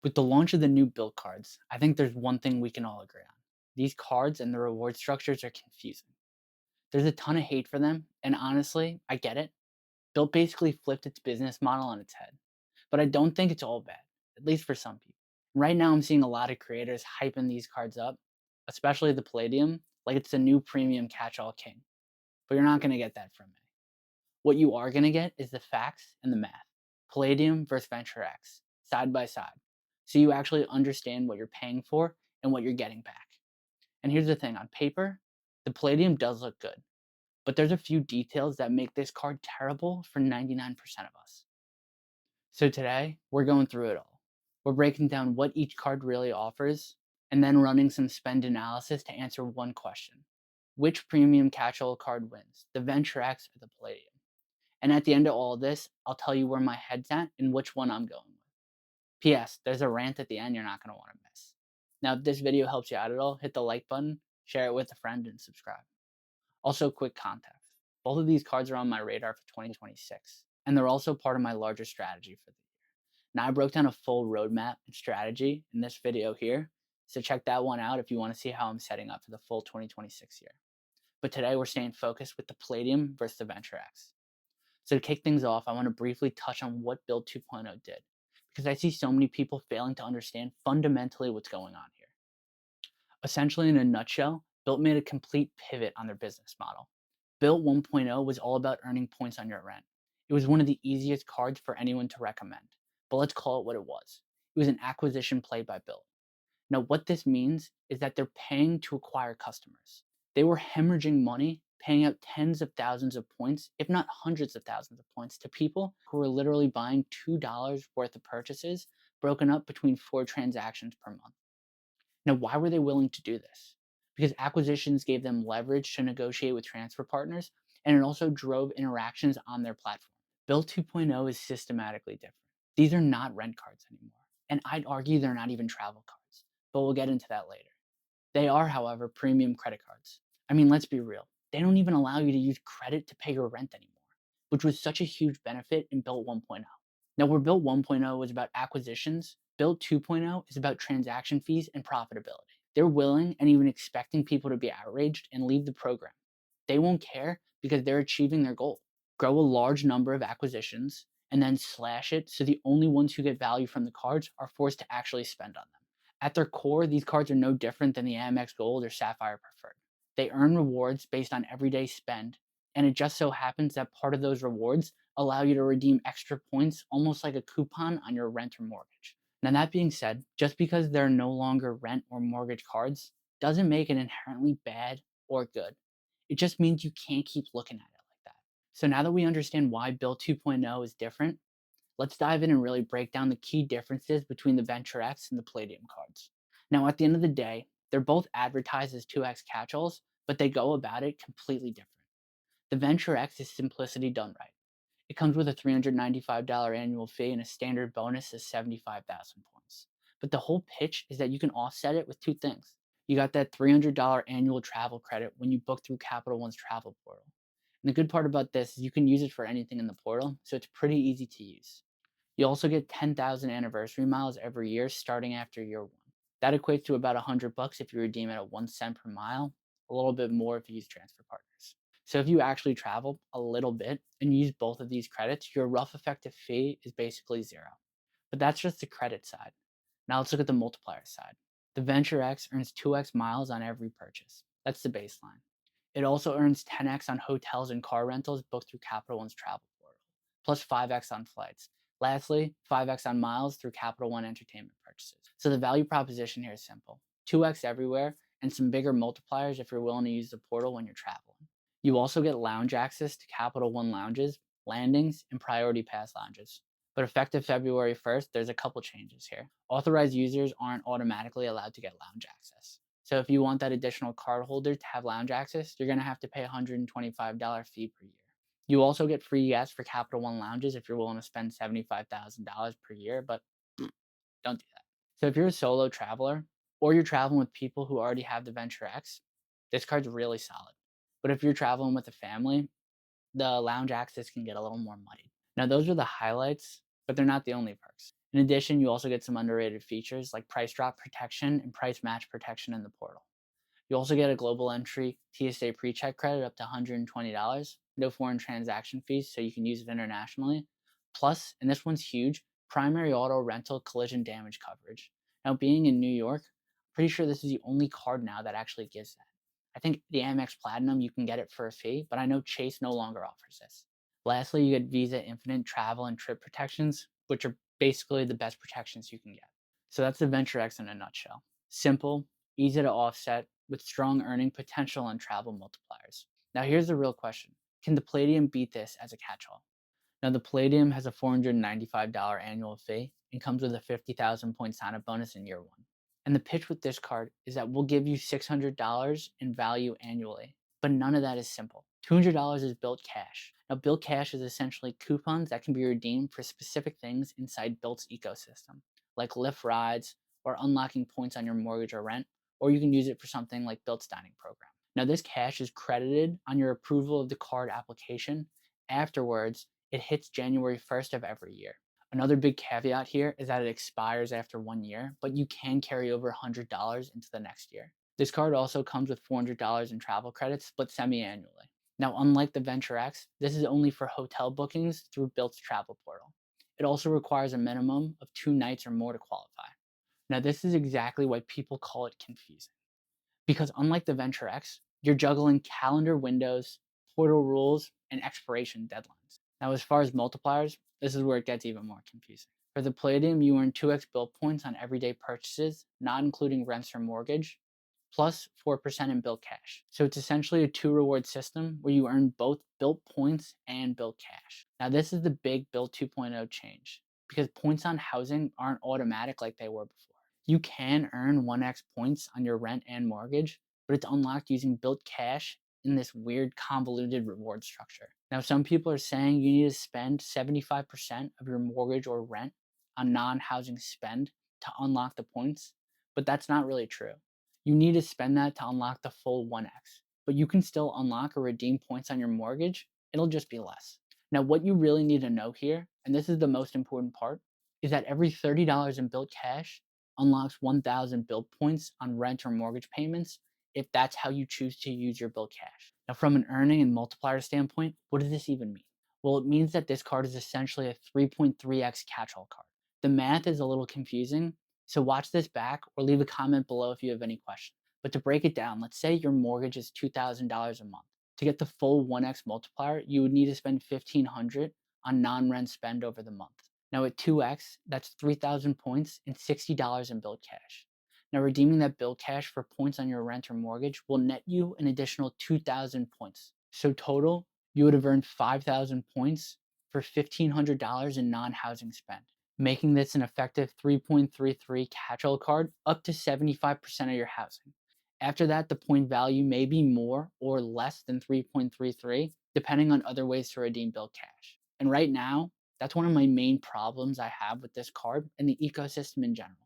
With the launch of the new Bilt cards, I think there's one thing we can all agree on. These cards and the reward structures are confusing. There's a ton of hate for them, and honestly, I get it. Bilt basically flipped its business model on its head. But I don't think it's all bad, at least for some people. Right now, I'm seeing a lot of creators hyping these cards up, especially the Palladium, like it's the new premium catch all king. But you're not going to get that from me. What you are going to get is the facts and the math. Palladium versus Venture X, side by side. So you actually understand what you're paying for and what you're getting back. And here's the thing, on paper, the Palladium does look good, but there's a few details that make this card terrible for 99% of us. So today, we're going through it all. We're breaking down what each card really offers, and then running some spend analysis to answer one question. Which premium catch-all card wins, the Venture X or the Palladium? And at the end of all of this, I'll tell you where my head's at and which one I'm going with. PS, there's a rant at the end you're not going to want to miss. Now, if this video helps you out at all, hit the like button, share it with a friend, and subscribe. Also, quick context. Both of these cards are on my radar for 2026, and they're also part of my larger strategy for the year. Now, I broke down a full roadmap and strategy in this video here, so check that one out if you want to see how I'm setting up for the full 2026 year. But today, we're staying focused with the Palladium versus the Venture X. So to kick things off, I want to briefly touch on what Bilt 2.0 did, because I see so many people failing to understand fundamentally what's going on here. Essentially, in a nutshell, Bilt made a complete pivot on their business model. Bilt 1.0 was all about earning points on your rent. It was one of the easiest cards for anyone to recommend, but let's call it what it was. It was an acquisition play by Bilt. Now, what this means is that they're paying to acquire customers. They were hemorrhaging money, paying out tens of thousands of points, if not hundreds of thousands of points, to people who were literally buying $2 worth of purchases broken up between 4 transactions per month. Now, why were they willing to do this? Because acquisitions gave them leverage to negotiate with transfer partners, and it also drove interactions on their platform. Bilt 2.0 is systematically different. These are not rent cards anymore, and I'd argue they're not even travel cards, but we'll get into that later. They are, however, premium credit cards. I mean, let's be real. They don't even allow you to use credit to pay your rent anymore, which was such a huge benefit in Bilt 1.0. Now, where Bilt 1.0 was about acquisitions, Bilt 2.0 is about transaction fees and profitability. They're willing and even expecting people to be outraged and leave the program. They won't care because they're achieving their goal. Grow a large number of acquisitions and then slash it so the only ones who get value from the cards are forced to actually spend on them. At their core, these cards are no different than the Amex Gold or Sapphire Preferred. They earn rewards based on everyday spend, and it just so happens that part of those rewards allow you to redeem extra points almost like a coupon on your rent or mortgage. Now, that being said, just because they're no longer rent or mortgage cards doesn't make it inherently bad or good. It just means you can't keep looking at it like that. So now that we understand why Bilt 2.0 is different, let's dive in and really break down the key differences between the Venture X and the Palladium cards. Now, at the end of the day, they're both advertised as 2X catch-alls, but they go about it completely different. The Venture X is simplicity done right. It comes with a $395 annual fee and a standard bonus of 75,000 points. But the whole pitch is that you can offset it with two things. You got that $300 annual travel credit when you book through Capital One's travel portal. And the good part about this is you can use it for anything in the portal, so it's pretty easy to use. You also get 10,000 anniversary miles every year starting after year 1. That equates to about $100 if you redeem it at 1 cent per mile, a little bit more if you use transfer partners. So if you actually travel a little bit and use both of these credits, your rough effective fee is basically 0. But that's just the credit side. Now let's look at the multiplier side. The Venture X earns 2x miles on every purchase. That's the baseline. It also earns 10x on hotels and car rentals booked through Capital One's travel portal, plus 5x on flights. Lastly, 5x on miles through Capital One entertainment purchases. So the value proposition here is simple. 2x everywhere and some bigger multipliers if you're willing to use the portal when you're traveling. You also get lounge access to Capital One lounges, landings, and priority pass lounges. But effective February 1st, there's a couple changes here. Authorized users aren't automatically allowed to get lounge access. So if you want that additional card holder to have lounge access, you're going to have to pay a $125 fee per year. You also get free guests for Capital One lounges if you're willing to spend $75,000 per year, but don't do that. So if you're a solo traveler or you're traveling with people who already have the Venture X, this card's really solid. But if you're traveling with a family, the lounge access can get a little more muddied. Now, those are the highlights, but they're not the only perks. In addition, you also get some underrated features like price drop protection and price match protection in the portal. You also get a global entry TSA pre-check credit up to $120, no foreign transaction fees, so you can use it internationally. Plus, and this one's huge, primary auto rental collision damage coverage. Now, being in New York, I'm pretty sure this is the only card now that actually gives that. I think the Amex Platinum, you can get it for a fee, but I know Chase no longer offers this. Lastly, you get Visa Infinite travel and trip protections, which are basically the best protections you can get. So that's the Venture X in a nutshell. Simple, easy to offset, with strong earning potential and travel multipliers. Now, here's the real question: can the Palladium beat this as a catch all? Now, the Palladium has a $495 annual fee and comes with a 50,000 point sign up bonus in year one. And the pitch with this card is that we'll give you $600 in value annually, but none of that is simple. $200 is Bilt Cash. Now, Bilt Cash is essentially coupons that can be redeemed for specific things inside Bilt's ecosystem, like Lyft rides or unlocking points on your mortgage or rent, or you can use it for something like Bilt's dining program. Now, this cash is credited on your approval of the card application. Afterwards, it hits January 1st of every year. Another big caveat here is that it expires after 1 year, but you can carry over $100 into the next year. This card also comes with $400 in travel credits split semi-annually. Now, unlike the Venture X, this is only for hotel bookings through Bilt's travel portal. It also requires a minimum of 2 nights or more to qualify. Now, this is exactly why people call it confusing. Because unlike the Venture X, you're juggling calendar windows, portal rules, and expiration deadlines. Now, as far as multipliers, this is where it gets even more confusing. For the Palladium, you earn 2x Bilt points on everyday purchases, not including rents or mortgage, plus 4% in Bilt Cash. So it's essentially a 2 reward system where you earn both Bilt points and Bilt Cash. Now, this is the big Bilt 2.0 change, because points on housing aren't automatic like they were before. You can earn 1x points on your rent and mortgage, but it's unlocked using Bilt Cash in this weird convoluted reward structure. Now, some people are saying you need to spend 75% of your mortgage or rent on non-housing spend to unlock the points, but that's not really true. You need to spend that to unlock the full 1x, but you can still unlock or redeem points on your mortgage. It'll just be less. Now, what you really need to know here, and this is the most important part, is that every $30 in Bilt Cash unlocks 1,000 Bilt points on rent or mortgage payments if that's how you choose to use your Bilt Cash. Now, from an earning and multiplier standpoint, what does this even mean? Well, it means that this card is essentially a 3.3x catch-all card. The math is a little confusing, so watch this back or leave a comment below if you have any questions. But to break it down, let's say your mortgage is $2,000 a month. To get the full 1x multiplier, you would need to spend $1,500 on non-rent spend over the month. Now at 2x, that's 3,000 points and $60 in Bilt Cash. Now redeeming that Bilt Cash for points on your rent or mortgage will net you an additional 2,000 points. So total, you would have earned 5,000 points for $1,500 in non-housing spend, making this an effective 3.33 catch-all card up to 75% of your housing. After that, the point value may be more or less than 3.33, depending on other ways to redeem Bilt Cash. And right now, that's one of my main problems I have with this card and the ecosystem in general.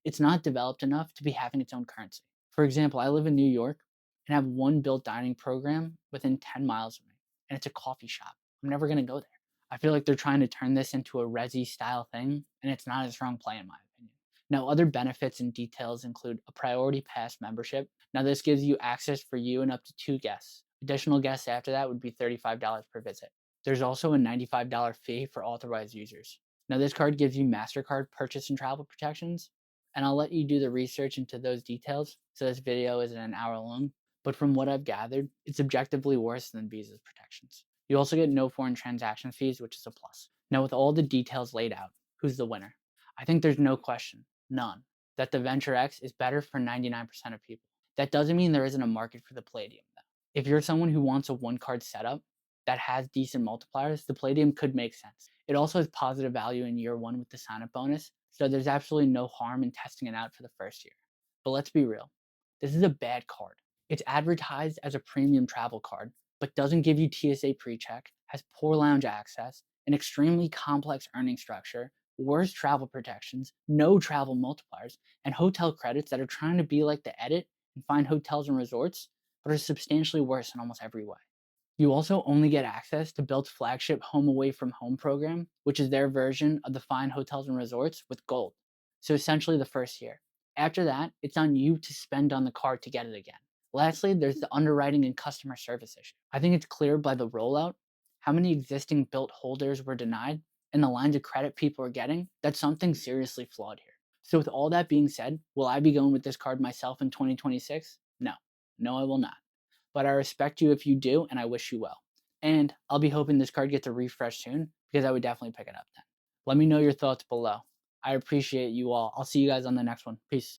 It's not developed enough to be having its own currency. For example, I live in New York and have one Bilt dining program within 10 miles of me, and it's a coffee shop. I'm never going to go there. I feel like they're trying to turn this into a Resi style thing, and it's not a strong play in my opinion. Now, other benefits and details include a priority pass membership. Now, this gives you access for you and up to 2 guests. Additional guests after that would be $35 per visit. There's also a $95 fee for authorized users. Now, this card gives you Mastercard purchase and travel protections, and I'll let you do the research into those details, so this video isn't an hour long. But from what I've gathered, it's objectively worse than Visa's protections. You also get no foreign transaction fees, which is a plus. Now, with all the details laid out, who's the winner? I think there's no question, none, that the Venture X is better for 99% of people. That doesn't mean there isn't a market for the Palladium, though. If you're someone who wants a one-card setup that has decent multipliers, the Palladium could make sense. It also has positive value in year one with the sign-up bonus, so there's absolutely no harm in testing it out for the first year. But let's be real, this is a bad card. It's advertised as a premium travel card, but doesn't give you TSA pre-check, has poor lounge access, an extremely complex earning structure, worse travel protections, no travel multipliers, and hotel credits that are trying to be like the Edit and find hotels and resorts, but are substantially worse in almost every way. You also only get access to Bilt's flagship Home Away from Home program, which is their version of the Fine Hotels and Resorts with Gold. So essentially the first year. After that, it's on you to spend on the card to get it again. Lastly, there's the underwriting and customer service issue. I think it's clear by the rollout how many existing Bilt holders were denied and the lines of credit people are getting that something's seriously flawed here. So with all that being said, will I be going with this card myself in 2026? No. No, I will not. But I respect you if you do, and I wish you well. And I'll be hoping this card gets a refresh soon because I would definitely pick it up then. Let me know your thoughts below. I appreciate you all. I'll see you guys on the next one. Peace.